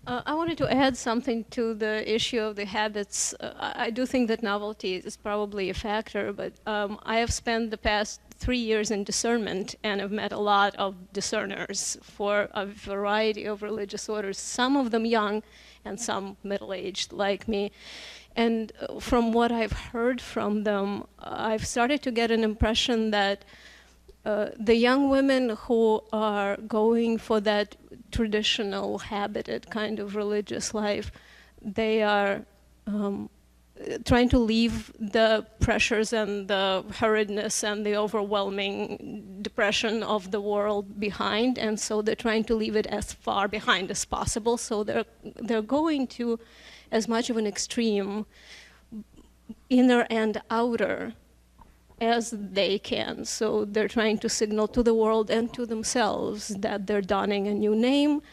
I wanted to add something to the issue of the habits. I do think that novelty is probably a factor, but I have spent the past 3 years in discernment and have met a lot of discerners for a variety of religious orders, some of them young and some middle-aged like me. And from what I've heard from them, I've started to get an impression that the young women who are going for that traditional, habited kind of religious life, they are trying to leave the pressures and the hurriedness and the overwhelming depression of the world behind, and so they're trying to leave it as far behind as possible. So they're going to as much of an extreme, inner and outer, as they can. So they're trying to signal to the world and to themselves that they're donning a new name,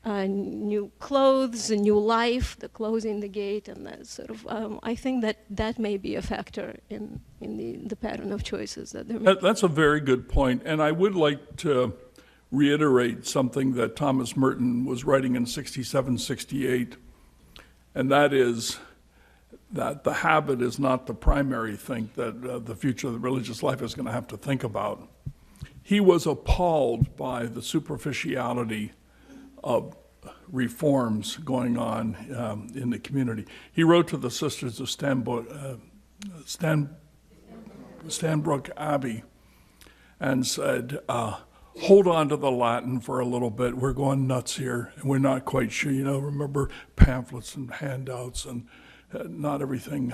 new clothes, a new life, the closing the gate, and that sort of, I think that may be a factor in the pattern of choices that they're making. That's a very good point, and I would like to reiterate something that Thomas Merton was writing in 67, 68, and that is that the habit is not the primary thing that the future of the religious life is going to have to think about. He was appalled by the superficiality of reforms going on in the community. He wrote to the Sisters of Stanbrook Abbey and said, hold on to the Latin for a little bit. We're going nuts here, and we're not quite sure. Remember pamphlets and handouts and not everything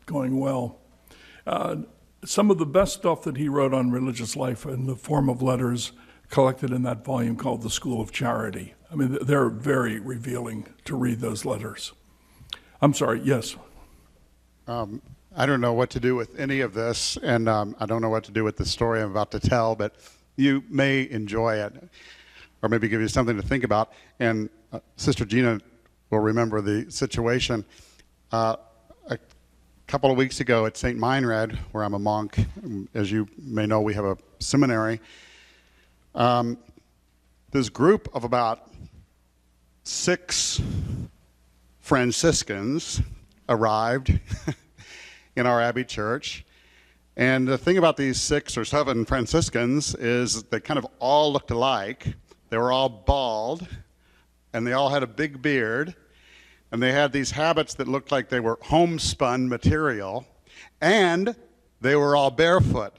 going well. Some of the best stuff that he wrote on religious life in the form of letters collected in that volume called The School of Charity. I mean, they're very revealing to read those letters. I'm sorry, yes. I don't know what to do with any of this, and I don't know what to do with the story I'm about to tell, but you may enjoy it, or maybe give you something to think about. And Sister Gina will remember the situation. A couple of weeks ago at St. Meinrad, where I'm a monk, as you may know, we have a seminary. This group of about 6 Franciscans arrived in our Abbey Church. And the thing about these 6 or 7 Franciscans is they kind of all looked alike. They were all bald, and they all had a big beard, and they had these habits that looked like they were homespun material, and they were all barefoot.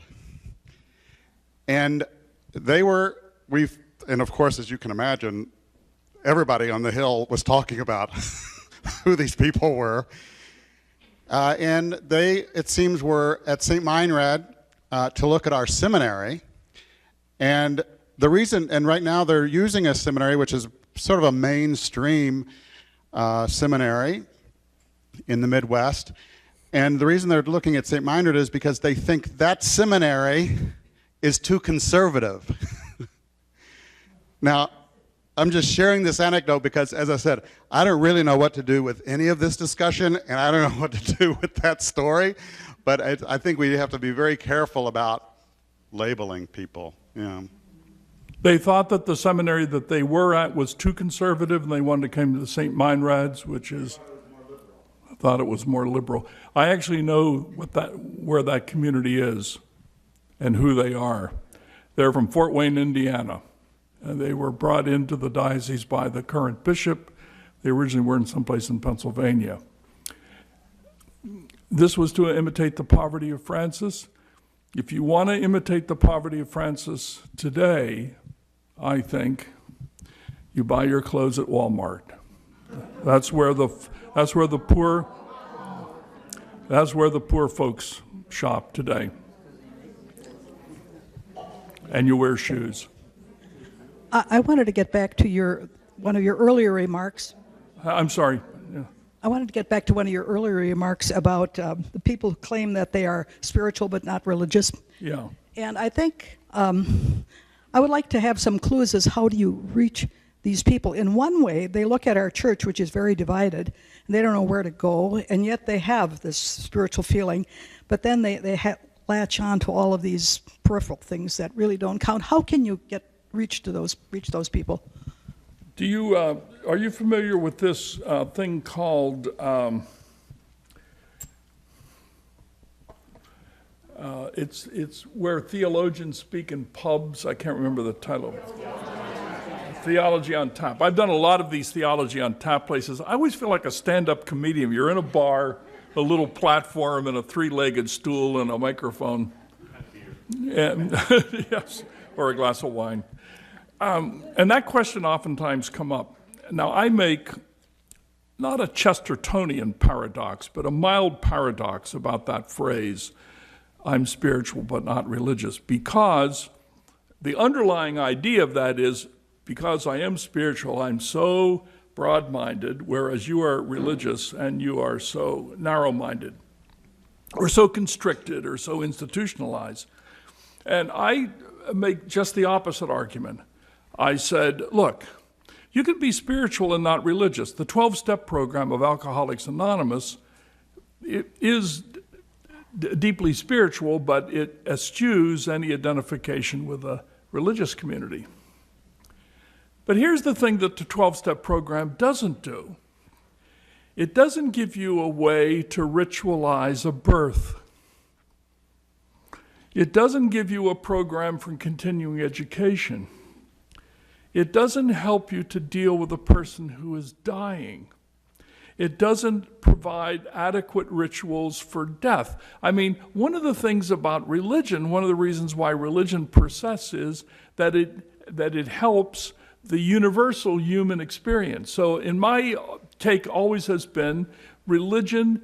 And and of course, as you can imagine, everybody on the Hill was talking about who these people were. And they, it seems, were at St. Meinrad to look at our seminary. And the reason, and right now they're using a seminary which is sort of a mainstream seminary in the Midwest. And the reason they're looking at St. Meinrad is because they think that seminary is too conservative. Now, I'm just sharing this anecdote because, as I said, I don't really know what to do with any of this discussion, and I don't know what to do with that story. But I think we have to be very careful about labeling people. Yeah. They thought that the seminary that they were at was too conservative, and they wanted to come to the St. Meinrad's, which is, I thought it was more liberal. I actually know where that community is and who they are. They're from Fort Wayne, Indiana. And they were brought into the diocese by the current bishop. They originally were in someplace in Pennsylvania. This was to imitate the poverty of Francis. If you want to imitate the poverty of Francis today, I think you buy your clothes at Walmart. That's where the poor folks shop today. And you wear shoes. I wanted to get back to one of your earlier remarks. I'm sorry. Yeah. I wanted to get back to one of your earlier remarks about the people who claim that they are spiritual but not religious. Yeah. And I think I would like to have some clues as how do you reach these people. In one way, they look at our church, which is very divided, and they don't know where to go, and yet they have this spiritual feeling, but then they latch on to all of these peripheral things that really don't count. How can you reach those people? Do you are you familiar with this thing called it's where theologians speak in pubs? I can't remember the title. Theology on Tap. I've done a lot of these theology on tap places. I always feel like a stand-up comedian. You're in a bar, a little platform, and a 3-legged stool and a microphone, and yes, or a glass of wine. And that question oftentimes come up. Now, I make not a Chestertonian paradox, but a mild paradox about that phrase, I'm spiritual but not religious, because the underlying idea of that is, because I am spiritual, I'm so broad-minded, whereas you are religious and you are so narrow-minded, or so constricted, or so institutionalized. And I make just the opposite argument. I said, look, you can be spiritual and not religious. The 12-step program of Alcoholics Anonymous is deeply spiritual, but it eschews any identification with a religious community. But here's the thing that the 12-step program doesn't do. It doesn't give you a way to ritualize a birth. It doesn't give you a program for continuing education. It doesn't help you to deal with a person who is dying. It doesn't provide adequate rituals for death. I mean, one of the things about religion, one of the reasons why religion persists is that it helps the universal human experience. So in my take always has been, religion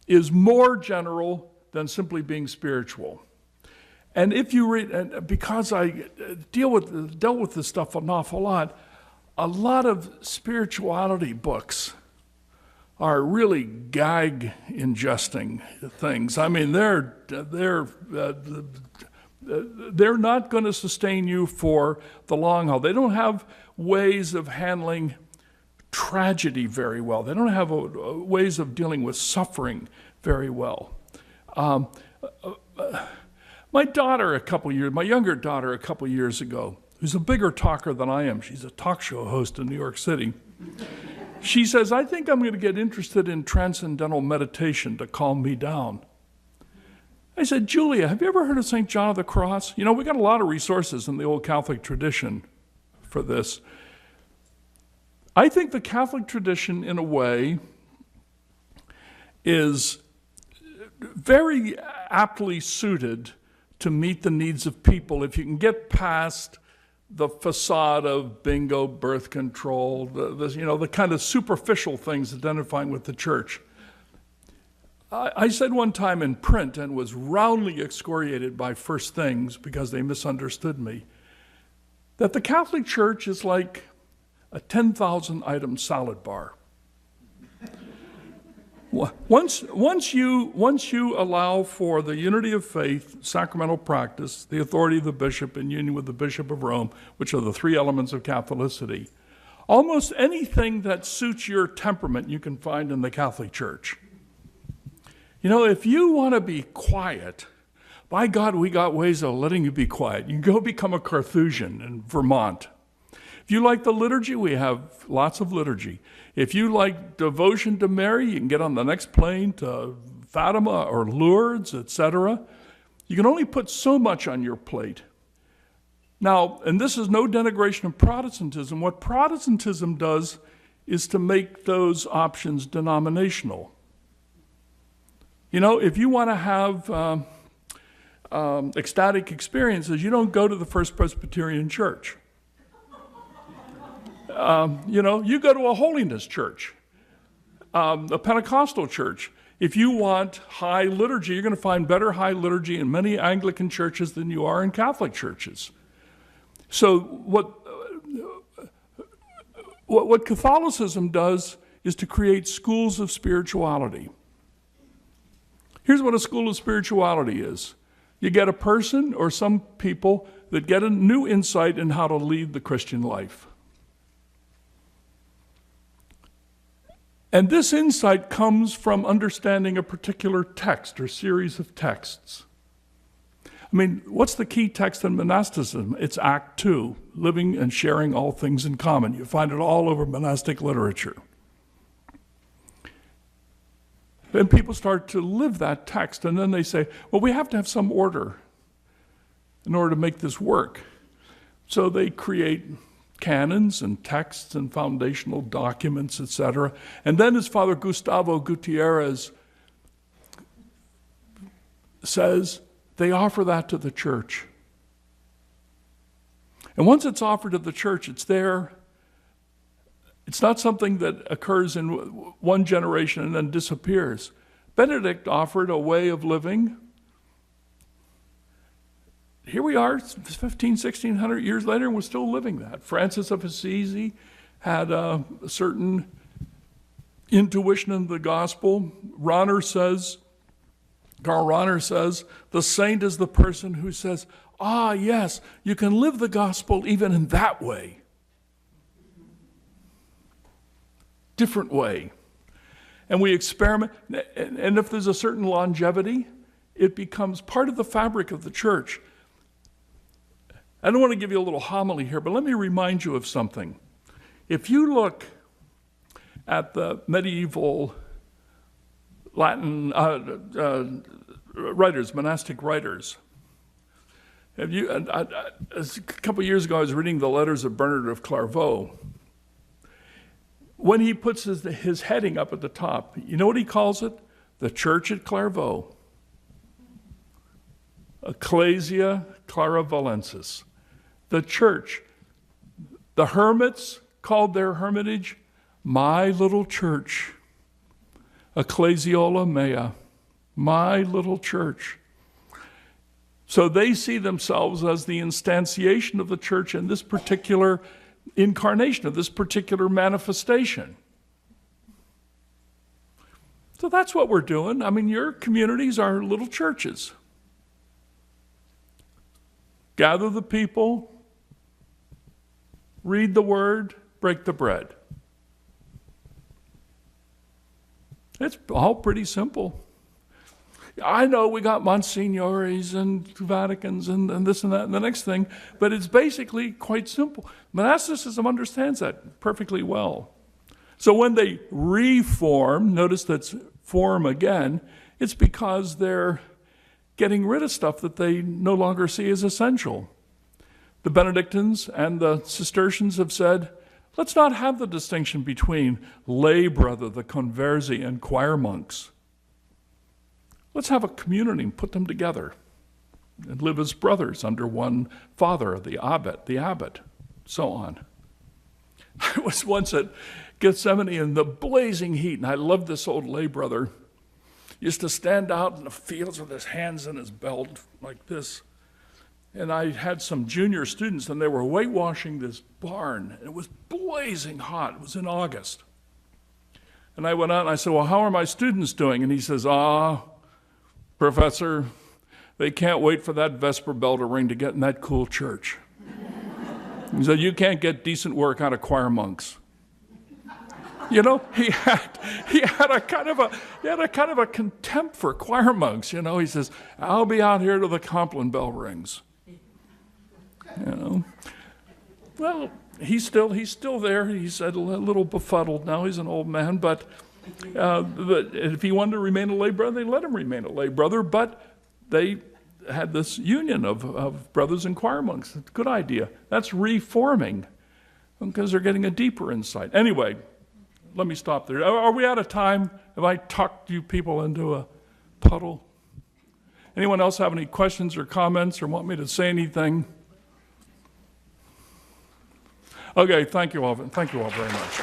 is more general than simply being spiritual. And if you read, and because I dealt with this stuff an awful lot, a lot of spirituality books are really gag ingesting things. I mean, they're not going to sustain you for the long haul. They don't have ways of handling tragedy very well. They don't have ways of dealing with suffering very well. My younger daughter a couple years ago, who's a bigger talker than I am, she's a talk show host in New York City, she says, I think I'm going to get interested in transcendental meditation to calm me down. I said, Julia, have you ever heard of St. John of the Cross? You know, we got a lot of resources in the old Catholic tradition for this. I think the Catholic tradition, in a way, is very aptly suited to meet the needs of people if you can get past the facade of bingo, birth control, the kind of superficial things identifying with the church. I said one time in print, and was roundly excoriated by First Things because they misunderstood me, that the Catholic Church is like a 10,000-item salad bar. Once you allow for the unity of faith, sacramental practice, the authority of the bishop in union with the Bishop of Rome, which are the three elements of Catholicity, almost anything that suits your temperament you can find in the Catholic Church. You know, if you want to be quiet, by God, we got ways of letting you be quiet. You can go become a Carthusian in Vermont. If you like the liturgy, we have lots of liturgy. If you like devotion to Mary, you can get on the next plane to Fatima or Lourdes, etc. You can only put so much on your plate. Now, and this is no denigration of Protestantism. What Protestantism does is to make those options denominational. You know, if you want to have ecstatic experiences, you don't go to the First Presbyterian Church. You go to a holiness church, a Pentecostal church. If you want high liturgy, you're going to find better high liturgy in many Anglican churches than you are in Catholic churches. So what Catholicism does is to create schools of spirituality. Here's what a school of spirituality is. You get a person or some people that get a new insight in how to lead the Christian life. And this insight comes from understanding a particular text or series of texts. I mean, what's the key text in monasticism? It's Act 2, living and sharing all things in common. You find it all over monastic literature. Then people start to live that text, and then they say, well, we have to have some order in order to make this work. So they create canons and texts and foundational documents, etc. And then, as Father Gustavo Gutierrez says, they offer that to the church. And once it's offered to the church, it's there. It's not something that occurs in one generation and then disappears. Benedict offered a way of living. Here we are, 1,600 years later, and we're still living that. Francis of Assisi had a certain intuition in the gospel. Karl Rahner says, the saint is the person who says, yes, you can live the gospel even in that way. Different way. And we experiment, and if there's a certain longevity, it becomes part of the fabric of the church. I don't want to give you a little homily here, but let me remind you of something. If you look at the medieval Latin writers, monastic writers, a couple of years ago I was reading the letters of Bernard of Clairvaux. When he puts his heading up at the top, you know what he calls it? The Church at Clairvaux. Ecclesia Clairvaulensis. The church. The hermits called their hermitage my little church. Ecclesiola mea. My little church. So they see themselves as the instantiation of the church in this particular incarnation, of this particular manifestation. So that's what we're doing. I mean, your communities are little churches. Gather the people, read the word, break the bread. It's all pretty simple. I know we got Monsignores and Vaticans and this and that and the next thing, but it's basically quite simple. Monasticism understands that perfectly well. So when they reform, notice that's form again, it's because they're getting rid of stuff that they no longer see as essential. The Benedictines and the Cistercians have said, let's not have the distinction between lay brother, the conversi, and choir monks. Let's have a community and put them together and live as brothers under one father, the abbot, so on. I was once at Gethsemane in the blazing heat, and I loved this old lay brother. He used to stand out in the fields with his hands in his belt like this. And I had some junior students, and they were whitewashing this barn. It was blazing hot. It was in August. And I went out and I said, well, how are my students doing? And he says, Professor, they can't wait for that Vesper bell to ring to get in that cool church. He said, you can't get decent work out of choir monks. You know, he had a kind of a contempt for choir monks. You know, he says, I'll be out here till the Compline bell rings. You know, well, he's still there. He's a little befuddled now. He's an old man, but if he wanted to remain a lay brother, they let him remain a lay brother. But they had this union of brothers and choir monks. It's a good idea. That's reforming because they're getting a deeper insight. Anyway, let me stop there. Are we out of time? Have I talked you people into a puddle? Anyone else have any questions or comments or want me to say anything? Okay, thank you all very much.